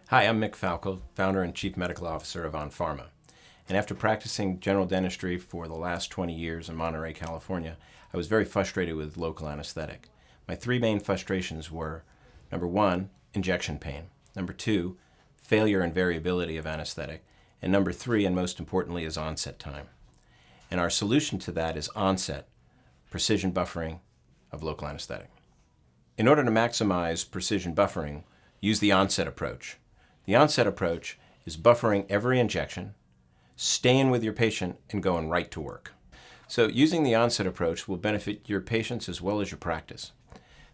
Hi, I'm Mick Falco, founder and chief medical officer of Onpharma. And after practicing general dentistry for the last 20 years in Monterey, California, I was very frustrated with local anesthetic. My three main frustrations were, number one, injection pain, number two, failure and variability of anesthetic, and number three, and most importantly, is onset time. And our solution to that is onset, precision buffering of local anesthetic. In order to maximize precision buffering, use the onset approach. The onset approach is buffering every injection, staying with your patient, and going right to work. So using the onset approach will benefit your patients as well as your practice.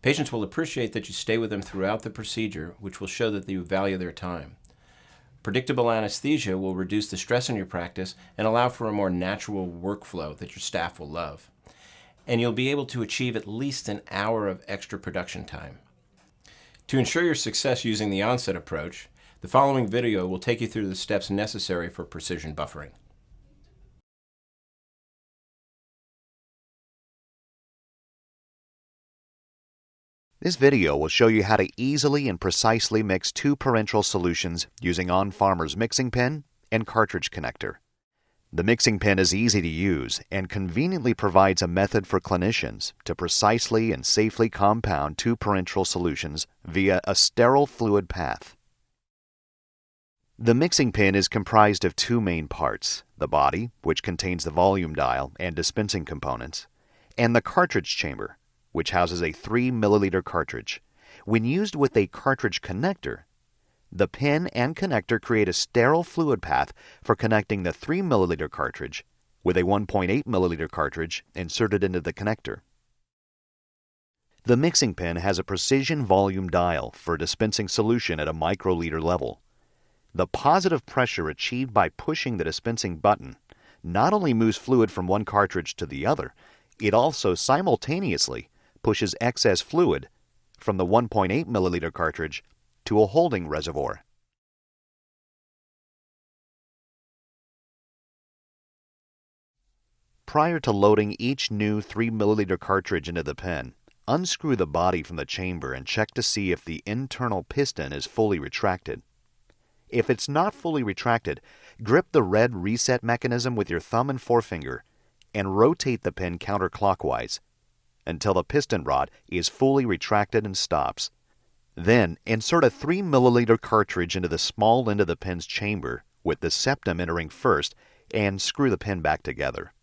Patients will appreciate that you stay with them throughout the procedure, which will show that you value their time. Predictable anesthesia will reduce the stress in your practice and allow for a more natural workflow that your staff will love. And you'll be able to achieve at least an hour of extra production time. To ensure your success using the onset approach, the following video will take you through the steps necessary for precision buffering. This video will show you how to easily and precisely mix two parenteral solutions using Onpharma's mixing pen and cartridge connector. The mixing pen is easy to use and conveniently provides a method for clinicians to precisely and safely compound two parenteral solutions via a sterile fluid path. The mixing pen is comprised of two main parts, the body, which contains the volume dial and dispensing components, and the cartridge chamber, which houses a 3 milliliter cartridge. When used with a cartridge connector, the pen and connector create a sterile fluid path for connecting the 3 milliliter cartridge with a 1.8 milliliter cartridge inserted into the connector. The mixing pen has a precision volume dial for dispensing solution at a microliter level. The positive pressure achieved by pushing the dispensing button not only moves fluid from one cartridge to the other, it also simultaneously pushes excess fluid from the 1.8 milliliter cartridge to a holding reservoir. Prior to loading each new 3 milliliter cartridge into the pen, unscrew the body from the chamber and check to see if the internal piston is fully retracted. If it's not fully retracted, grip the red reset mechanism with your thumb and forefinger and rotate the pen counterclockwise until the piston rod is fully retracted and stops. Then insert a 3 milliliter cartridge into the small end of the pen's chamber with the septum entering first and screw the pen back together.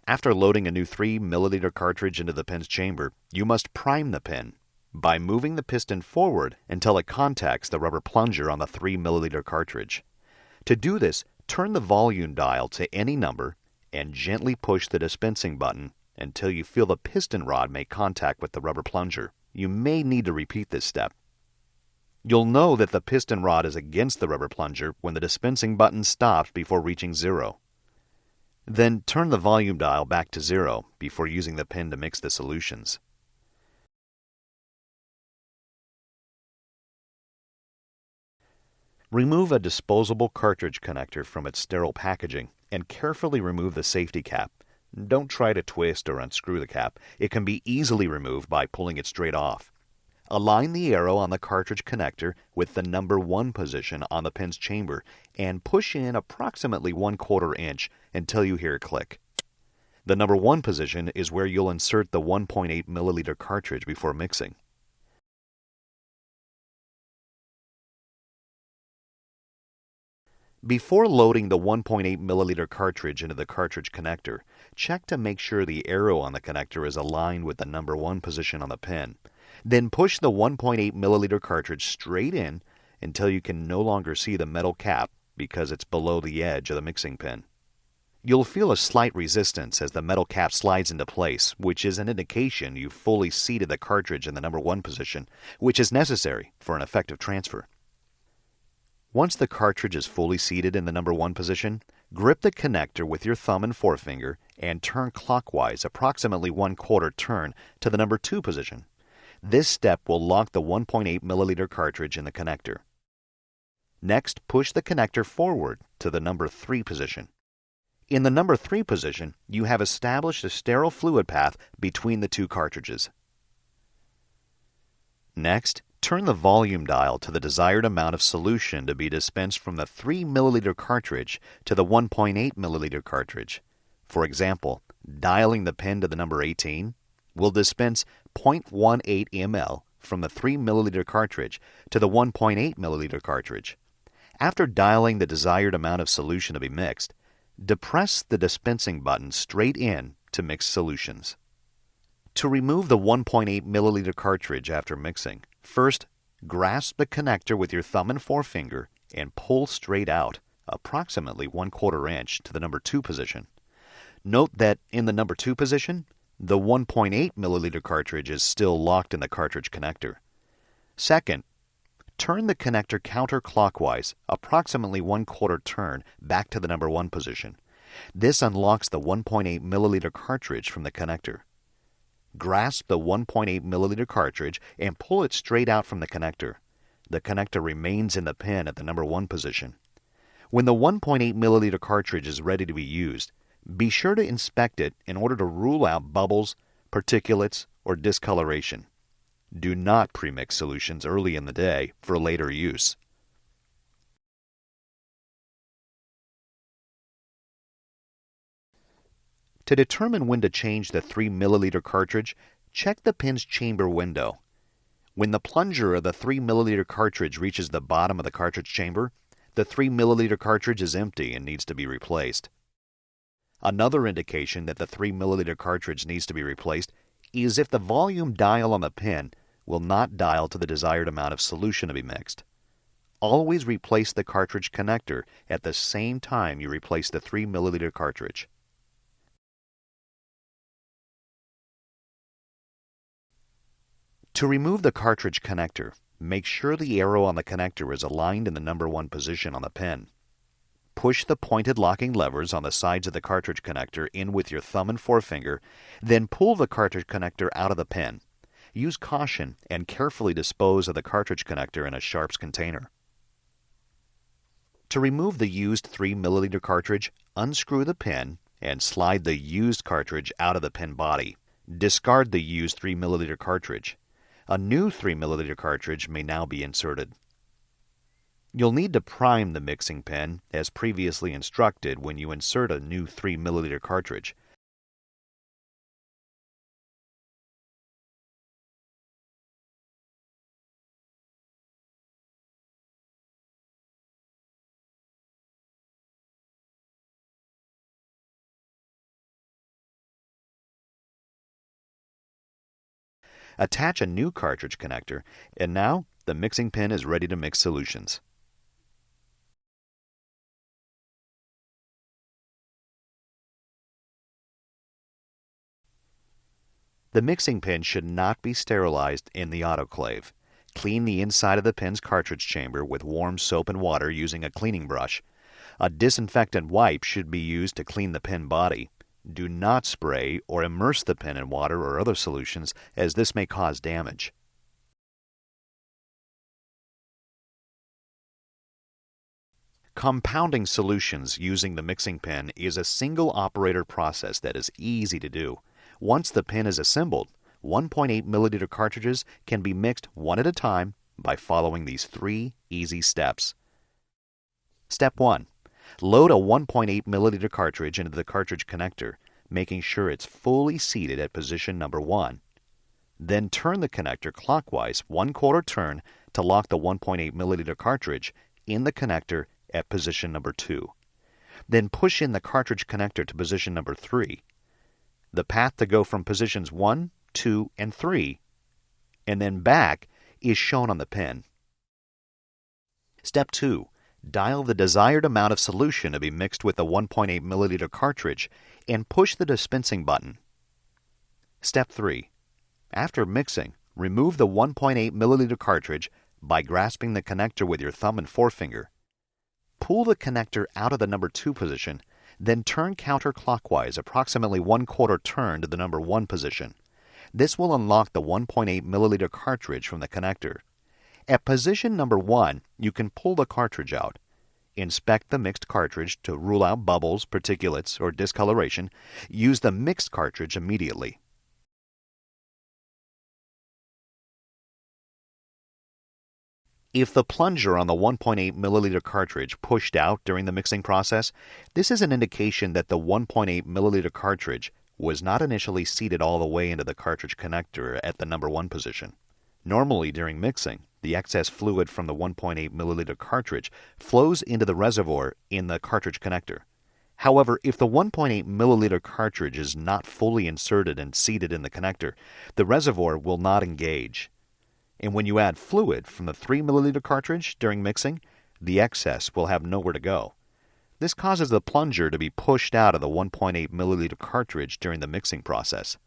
After loading a new 3 milliliter cartridge into the pen's chamber, you must prime the pen by moving the piston forward until it contacts the rubber plunger on the 3 milliliter cartridge. To do this, turn the volume dial to any number and gently push the dispensing button until you feel the piston rod make contact with the rubber plunger. You may need to repeat this step. You'll know that the piston rod is against the rubber plunger when the dispensing button stops before reaching 0. Then turn the volume dial back to 0 before using the pen to mix the solutions. Remove a disposable cartridge connector from its sterile packaging and carefully remove the safety cap. Don't try to twist or unscrew the cap. It can be easily removed by pulling it straight off. Align the arrow on the cartridge connector with the number 1 position on the pen's chamber and push in approximately 1/4 inch until you hear a click. The number 1 position is where you'll insert the 1.8 milliliter cartridge before mixing. Before loading the 1.8 milliliter cartridge into the cartridge connector, check to make sure the arrow on the connector is aligned with the number 1 position on the pen. Then push the 1.8 milliliter cartridge straight in until you can no longer see the metal cap because it's below the edge of the mixing pen. You'll feel a slight resistance as the metal cap slides into place, which is an indication you've fully seated the cartridge in the number 1 position, which is necessary for an effective transfer. Once the cartridge is fully seated in the number 1 position, grip the connector with your thumb and forefinger and turn clockwise approximately 1/4 turn to the number 2 position. This step will lock the 1.8 milliliter cartridge in the connector. Next, push the connector forward to the number 3 position. In the number 3 position, you have established a sterile fluid path between the two cartridges. Next, Turn the volume dial to the desired amount of solution to be dispensed from the 3 milliliter cartridge to the 1.8 milliliter cartridge. For example, dialing the pen to the number 18 will dispense 0.18 ml from the 3 milliliter cartridge to the 1.8 milliliter cartridge. After dialing the desired amount of solution to be mixed, depress the dispensing button straight in to mix solutions. To remove the 1.8 milliliter cartridge after mixing, first grasp the connector with your thumb and forefinger and pull straight out, approximately 1/4 inch to the number 2 position. Note that in the number 2 position, the 1.8 milliliter cartridge is still locked in the cartridge connector. Second, turn the connector counterclockwise, approximately 1/4 turn back to the number 1 position. This unlocks the 1.8 milliliter cartridge from the connector. Grasp the 1.8 milliliter cartridge and pull it straight out from the connector. The connector remains in the pen at the number 1 position. When the 1.8 milliliter cartridge is ready to be used, be sure to inspect it in order to rule out bubbles, particulates, or discoloration. Do not premix solutions early in the day for later use. To determine when to change the 3 milliliter cartridge, check the pen's chamber window. When the plunger of the 3 milliliter cartridge reaches the bottom of the cartridge chamber, the 3 milliliter cartridge is empty and needs to be replaced. Another indication that the 3 milliliter cartridge needs to be replaced is if the volume dial on the pen will not dial to the desired amount of solution to be mixed. Always replace the cartridge connector at the same time you replace the 3 milliliter cartridge. To remove the cartridge connector, make sure the arrow on the connector is aligned in the number 1 position on the pen. Push the pointed locking levers on the sides of the cartridge connector in with your thumb and forefinger, then pull the cartridge connector out of the pen. Use caution and carefully dispose of the cartridge connector in a sharps container. To remove the used 3 milliliter cartridge, unscrew the pen and slide the used cartridge out of the pen body. Discard the used 3 milliliter cartridge. A new 3 milliliter cartridge may now be inserted. You'll need to prime the mixing pen as previously instructed when you insert a new 3 milliliter cartridge. Attach a new cartridge connector, and now the mixing pen is ready to mix solutions. The mixing pen should not be sterilized in the autoclave. Clean the inside of the pen's cartridge chamber with warm soap and water using a cleaning brush. A disinfectant wipe should be used to clean the pen body. Do not spray or immerse the pen in water or other solutions, as this may cause damage. Compounding solutions using the mixing pen is a single operator process that is easy to do. Once the pen is assembled, 1.8 milliliter cartridges can be mixed one at a time by following these 3 easy steps. Step 1. Load a 1.8 milliliter cartridge into the cartridge connector, making sure it's fully seated at position number 1. Then turn the connector clockwise 1/4 turn to lock the 1.8 milliliter cartridge in the connector at position number 2. Then push in the cartridge connector to position number 3. The path to go from positions 1, 2, and 3, and then back, is shown on the pen. Step 2. Dial the desired amount of solution to be mixed with the 1.8 milliliter cartridge and push the dispensing button. Step 3. After mixing, remove the 1.8 milliliter cartridge by grasping the connector with your thumb and forefinger. Pull the connector out of the number 2 position, then turn counterclockwise approximately 1/4 turn to the number 1 position. This will unlock the 1.8 milliliter cartridge from the connector. At position number 1, you can pull the cartridge out. Inspect the mixed cartridge to rule out bubbles, particulates, or discoloration. Use the mixed cartridge immediately. If the plunger on the 1.8 milliliter cartridge pushed out during the mixing process, this is an indication that the 1.8 milliliter cartridge was not initially seated all the way into the cartridge connector at the number 1 position. Normally, during mixing, the excess fluid from the 1.8 milliliter cartridge flows into the reservoir in the cartridge connector. However, if the 1.8 milliliter cartridge is not fully inserted and seated in the connector, the reservoir will not engage. And when you add fluid from the 3 milliliter cartridge during mixing, the excess will have nowhere to go. This causes the plunger to be pushed out of the 1.8 milliliter cartridge during the mixing process.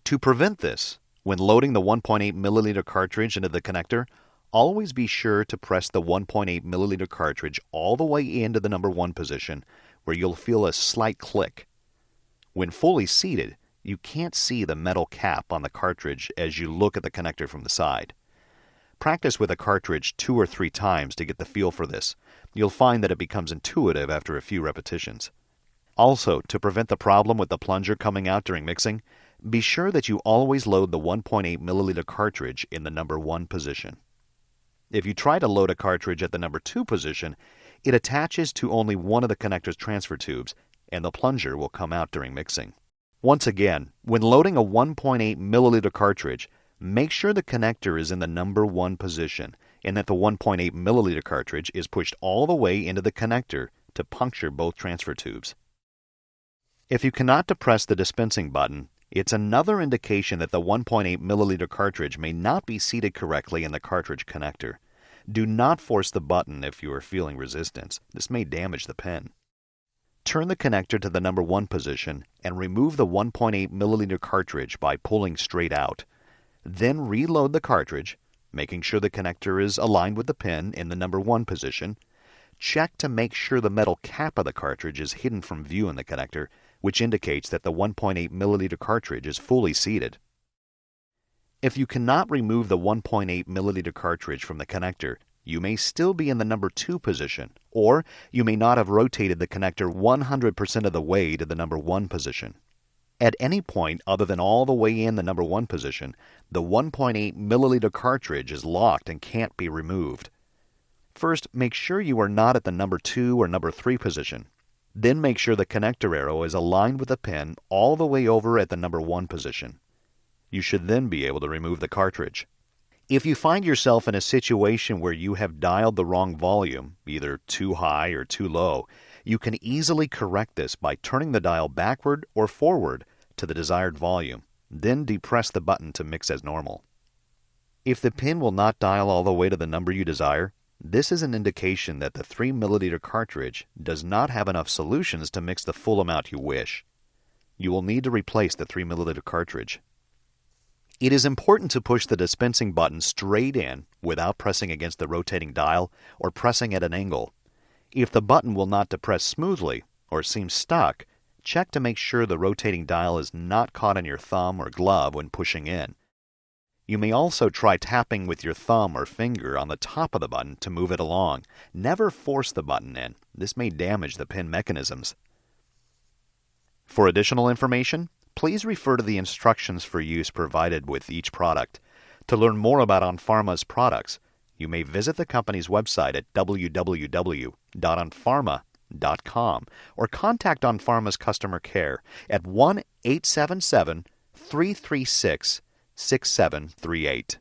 To prevent this, when loading the 1.8 milliliter cartridge into the connector, always be sure to press the 1.8 milliliter cartridge all the way into the number 1 position, where you'll feel a slight click. When fully seated, you can't see the metal cap on the cartridge as you look at the connector from the side. Practice with a cartridge 2 or 3 times to get the feel for this. You'll find that it becomes intuitive after a few repetitions. Also, to prevent the problem with the plunger coming out during mixing, be sure that you always load the 1.8 milliliter cartridge in the number 1 position. If you try to load a cartridge at the number 2 position, it attaches to only one of the connector's transfer tubes, and the plunger will come out during mixing. Once again, when loading a 1.8 milliliter cartridge, make sure the connector is in the number 1 position and that the 1.8 milliliter cartridge is pushed all the way into the connector to puncture both transfer tubes. If you cannot depress the dispensing button, it's another indication that the 1.8 milliliter cartridge may not be seated correctly in the cartridge connector. Do not force the button if you are feeling resistance. This may damage the pen. Turn the connector to the number 1 position and remove the 1.8 milliliter cartridge by pulling straight out. Then reload the cartridge, making sure the connector is aligned with the pin in the number 1 position. Check to make sure the metal cap of the cartridge is hidden from view in the connector, which indicates that the 1.8 milliliter cartridge is fully seated. If you cannot remove the 1.8 milliliter cartridge from the connector, you may still be in the number 2 position, or you may not have rotated the connector 100% of the way to the number 1 position. At any point other than all the way in the number 1 position, the 1.8 milliliter cartridge is locked and can't be removed. First, make sure you are not at the number 2 or number 3 position. Then make sure the connector arrow is aligned with the pin all the way over at the number 1 position. You should then be able to remove the cartridge. If you find yourself in a situation where you have dialed the wrong volume, either too high or too low, you can easily correct this by turning the dial backward or forward to the desired volume, then depress the button to mix as normal. If the pin will not dial all the way to the number you desire, this is an indication that the 3 milliliter cartridge does not have enough solutions to mix the full amount you wish. You will need to replace the 3 milliliter cartridge. It is important to push the dispensing button straight in without pressing against the rotating dial or pressing at an angle. If the button will not depress smoothly or seems stuck, check to make sure the rotating dial is not caught in your thumb or glove when pushing in. You may also try tapping with your thumb or finger on the top of the button to move it along. Never force the button in. This may damage the pin mechanisms. For additional information, please refer to the instructions for use provided with each product. To learn more about Onpharma's products, you may visit the company's website at www.onpharma.com or contact Onpharma's customer care at 1-877-336-6738.